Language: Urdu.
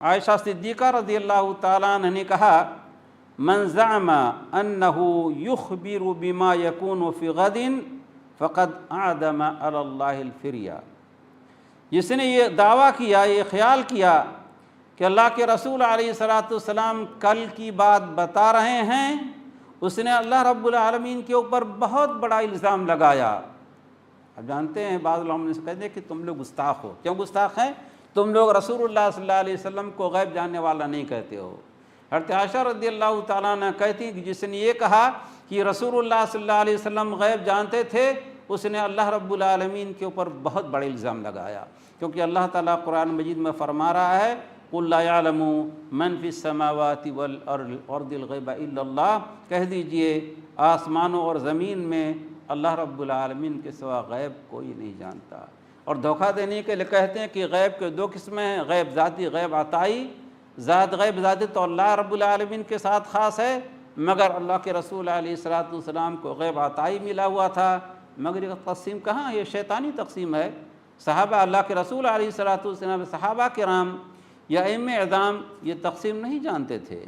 عائشہ صدیقہ رضی اللہ تعالیٰ عنہ نے کہا من زعم انہ یخبر بما یکون فی غد فقد اعدم علی اللہ الفریہ، جس نے یہ دعویٰ کیا، یہ خیال کیا کہ اللہ کے رسول علیہ الصلاۃ والسلام کل کی بات بتا رہے ہیں، اس نے اللہ رب العالمین کے اوپر بہت بڑا الزام لگایا۔ اب جانتے ہیں بعض لوگ نے کہتے ہیں کہ تم لوگ گستاخ ہو۔ کیوں گستاخ ہیں؟ تم لوگ رسول اللہ صلی اللہ علیہ وسلم کو غیب جاننے والا نہیں کہتے ہو۔ حضرت عائشہ رضی اللہ تعالیٰ عنہ کہتی ہیں کہ جس نے یہ کہا کہ رسول اللہ صلی اللہ علیہ وسلم غیب جانتے تھے، اس نے اللہ رب العالمین کے اوپر بہت بڑے الزام لگایا، کیونکہ اللہ تعالیٰ قرآن مجید میں فرما رہا ہے قُلْ لَا يَعْلَمُ مَنْ فِي السَّمَاوَاتِ وَالْأَرْضِ الْغَيْبَ إِلَّا اللَّهُ، کہہ دیجئے آسمانوں اور زمین میں اللہ رب العالمین کے سوا غیب کوئی نہیں جانتا۔ اور دھوکہ دینے کے لیے کہتے ہیں کہ غیب کے دو قسمیں ہیں، غیب ذاتی، غیب عطائی۔ غیب ذاتی تو اللہ رب العالمین کے ساتھ خاص ہے، مگر اللہ کے رسول علیہ الصلاۃ والسلام کو غیب عطائی ملا ہوا تھا۔ مگر یہ تقسیم کہاں، یہ شیطانی تقسیم ہے۔ صحابہ اللہ کے رسول علیہ الصلاۃ والسلام، صحابہ کرام یا ائمہ اعظام یہ تقسیم نہیں جانتے تھے۔